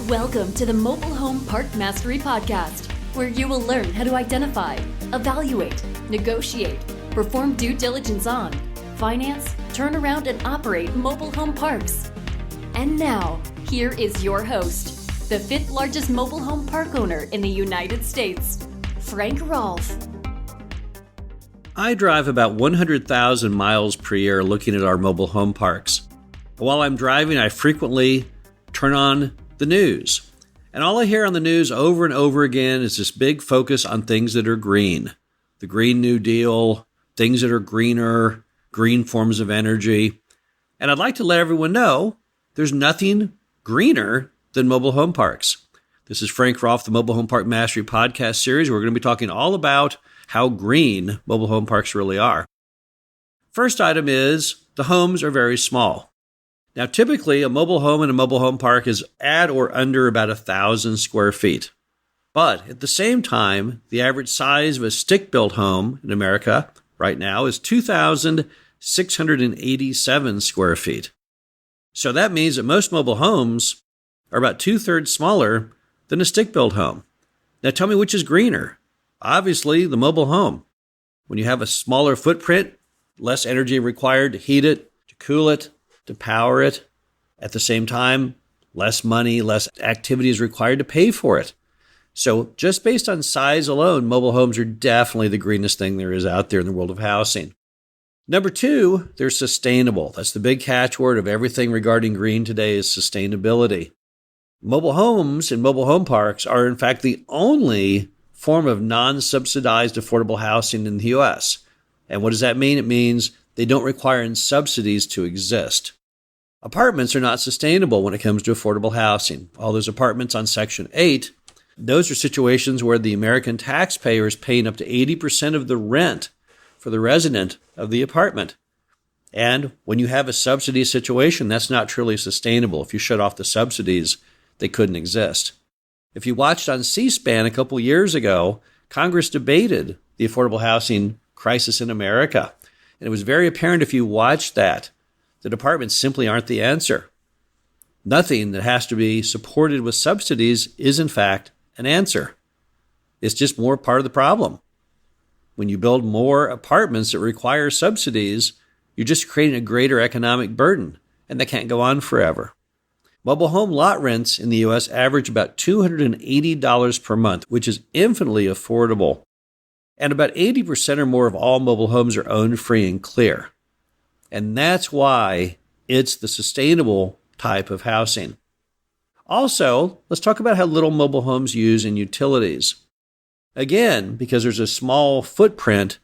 Welcome to the Mobile Home Park Mastery Podcast, where you will learn how to identify, evaluate, negotiate, perform due diligence on, finance, turn around, and operate mobile home parks. And now, here is your host, the fifth largest mobile home park owner in the United States, Frank Rolfe. I drive about 100,000 miles per year looking at our mobile home parks. While I'm driving, I frequently turn on the news. And all I hear on the news over and over again is this big focus on things that are green. The Green New Deal, things that are greener, green forms of energy. And I'd like to let everyone know there's nothing greener than mobile home parks. This is Frank Rolfe, the Mobile Home Park Mastery Podcast series. We're going to be talking all about how green mobile home parks really are. First item is the homes are very small. Now, typically, a mobile home in a mobile home park is at or under about 1,000 square feet. But at the same time, the average size of a stick-built home in America right now is 2,687 square feet. So that means that most mobile homes are about two-thirds smaller than a stick-built home. Now, tell me which is greener. Obviously, the mobile home. When you have a smaller footprint, less energy required to heat it, to cool it, to power it. At the same time, less money, less activity is required to pay for it. So just based on size alone, mobile homes are definitely the greenest thing there is out there in the world of housing. Number two, they're sustainable. That's the big catchword of everything regarding green today is sustainability. Mobile homes and mobile home parks are in fact the only form of non-subsidized affordable housing in the U.S. And what does that mean? It means they don't require subsidies to exist. Apartments are not sustainable when it comes to affordable housing. All those apartments on Section 8, those are situations where the American taxpayer is paying up to 80% of the rent for the resident of the apartment. And when you have a subsidy situation, that's not truly sustainable. If you shut off the subsidies, they couldn't exist. If you watched on C-SPAN a couple years ago, Congress debated the affordable housing crisis in America. And it was very apparent if you watched that apartments simply aren't the answer. Nothing that has to be supported with subsidies is, in fact, an answer. It's just more part of the problem. When you build more apartments that require subsidies, you're just creating a greater economic burden, and that can't go on forever. Mobile home lot rents in the U.S. average about $280 per month, which is infinitely affordable. And about 80% or more of all mobile homes are owned free and clear. And that's why it's the sustainable type of housing. Also, let's talk about how little mobile homes use in utilities. Again, because there's a small footprint,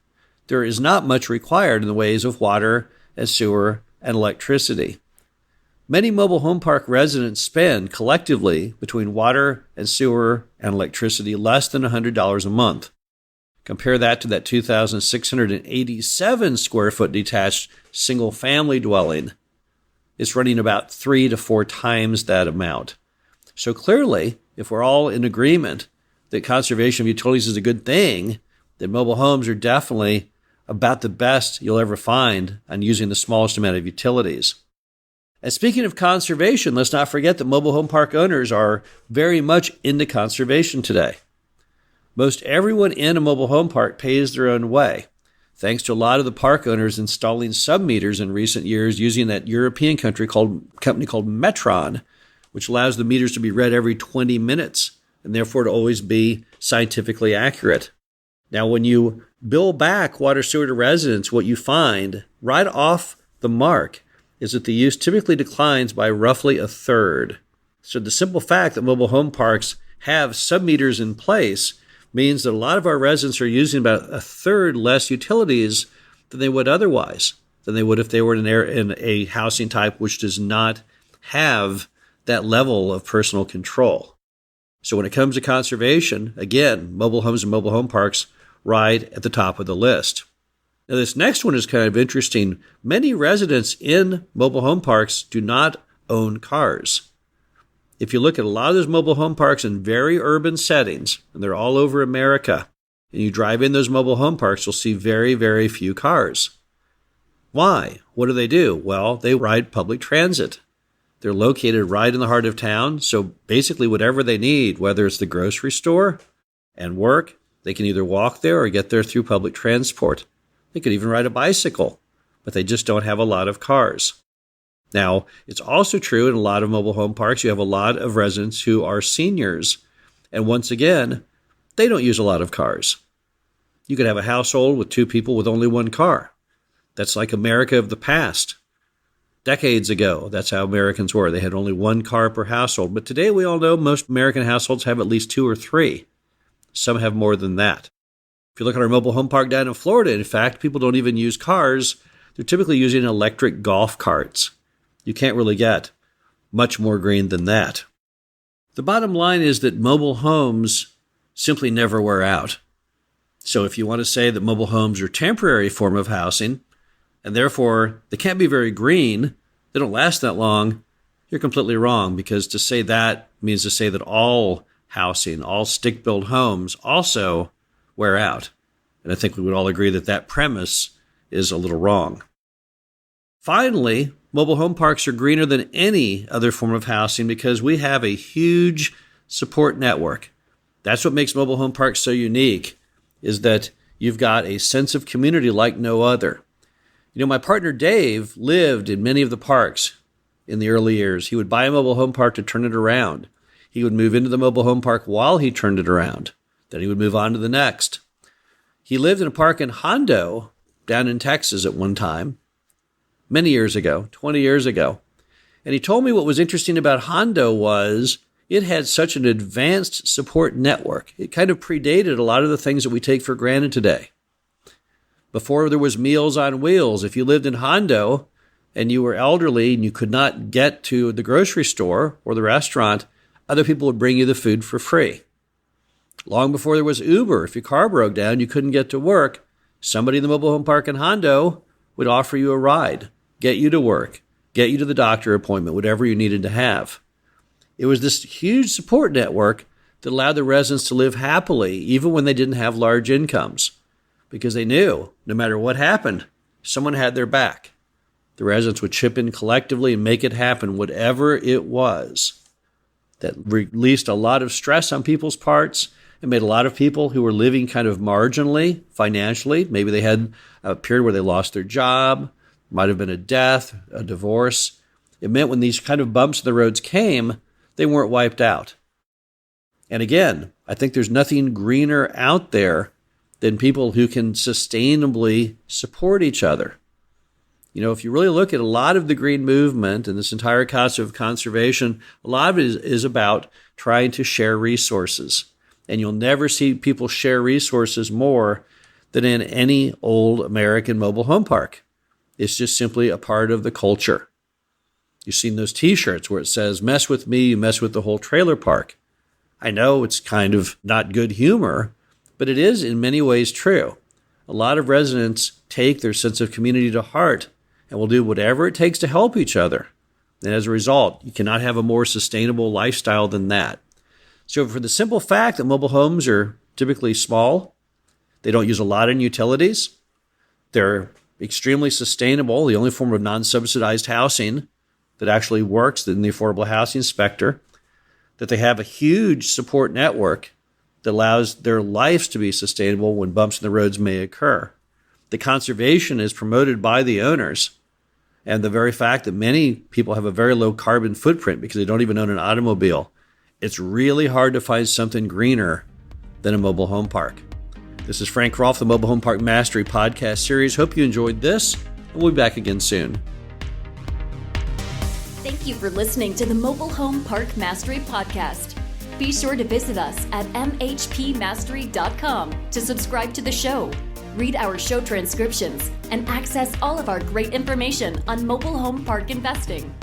there is not much required in the ways of water and sewer and electricity. Many mobile home park residents spend collectively between water and sewer and electricity less than $100 a month. Compare that to that 2,687 square foot detached single family dwelling. It's running about 3 to 4 times that amount. So clearly, if we're all in agreement that conservation of utilities is a good thing, then mobile homes are definitely about the best you'll ever find on using the smallest amount of utilities. And speaking of conservation, let's not forget that mobile home park owners are very much into conservation today. Most everyone in a mobile home park pays their own way, thanks to a lot of the park owners installing sub-meters in recent years using that European company called Metron, which allows the meters to be read every 20 minutes and therefore to always be scientifically accurate. Now, when you bill back water sewer to residents, what you find right off the mark is that the use typically declines by roughly a third. So the simple fact that mobile home parks have sub-meters in place means that a lot of our residents are using about a third less utilities than they would otherwise, than they would if they were in a housing type which does not have that level of personal control. So when it comes to conservation, again, mobile homes and mobile home parks ride at the top of the list. Now this next one is kind of interesting. Many residents in mobile home parks do not own cars. If you look at a lot of those mobile home parks in very urban settings, and they're all over America, and you drive in those mobile home parks, you'll see very, very few cars. Why? What do? Well, they ride public transit. They're located right in the heart of town, so basically whatever they need, whether it's the grocery store and work, they can either walk there or get there through public transport. They could even ride a bicycle, but they just don't have a lot of cars. Now, it's also true in a lot of mobile home parks, you have a lot of residents who are seniors. And once again, they don't use a lot of cars. You could have a household with 2 people with only 1 car. That's like America of the past. Decades ago, that's how Americans were. They had only 1 car per household. But today, we all know most American households have at least 2 or 3. Some have more than that. If you look at our mobile home park down in Florida, in fact, people don't even use cars. They're typically using electric golf carts. You can't really get much more green than that. The bottom line is that mobile homes simply never wear out. So if you want to say that mobile homes are a temporary form of housing, and therefore they can't be very green, they don't last that long, you're completely wrong, because to say that means to say that all housing, all stick-built homes also wear out. And I think we would all agree that that premise is a little wrong. Finally, mobile home parks are greener than any other form of housing because we have a huge support network. That's what makes mobile home parks so unique, is that you've got a sense of community like no other. You know, my partner Dave lived in many of the parks in the early years. He would buy a mobile home park to turn it around. He would move into the mobile home park while he turned it around. Then he would move on to the next. He lived in a park in Hondo down in Texas at one time, many years ago, 20 years ago. And he told me what was interesting about Hondo was it had such an advanced support network. It kind of predated a lot of the things that we take for granted today. Before there was Meals on Wheels, if you lived in Hondo and you were elderly and you could not get to the grocery store or the restaurant, other people would bring you the food for free. Long before there was Uber, if your car broke down, you couldn't get to work, somebody in the mobile home park in Hondo would offer you a ride, get you to work, get you to the doctor appointment, whatever you needed to have. It was this huge support network that allowed the residents to live happily, even when they didn't have large incomes, because they knew no matter what happened, someone had their back. The residents would chip in collectively and make it happen, whatever it was. That released a lot of stress on people's parts. It made a lot of people who were living kind of marginally, financially. Maybe they had a period where they lost their job, might have been a death, a divorce. It meant when these kind of bumps in the roads came, they weren't wiped out. And again, I think there's nothing greener out there than people who can sustainably support each other. You know, if you really look at a lot of the green movement and this entire concept of conservation, a lot of it is about trying to share resources. And you'll never see people share resources more than in any old American mobile home park. It's just simply a part of the culture. You've seen those T-shirts where it says, "Mess with me, you mess with the whole trailer park." I know it's kind of not good humor, but it is in many ways true. A lot of residents take their sense of community to heart and will do whatever it takes to help each other. And as a result, you cannot have a more sustainable lifestyle than that. So for the simple fact that mobile homes are typically small, they don't use a lot in utilities, they're extremely sustainable, the only form of non-subsidized housing that actually works in the affordable housing sector, that they have a huge support network that allows their lives to be sustainable when bumps in the roads may occur. The conservation is promoted by the owners, and the very fact that many people have a very low carbon footprint because they don't even own an automobile. It's really hard to find something greener than a mobile home park. This is Frank Rolfe, the Mobile Home Park Mastery podcast series. Hope you enjoyed this, and we'll be back again soon. Thank you for listening to the Mobile Home Park Mastery podcast. Be sure to visit us at mhpmastery.com to subscribe to the show, read our show transcriptions, and access all of our great information on mobile home park investing.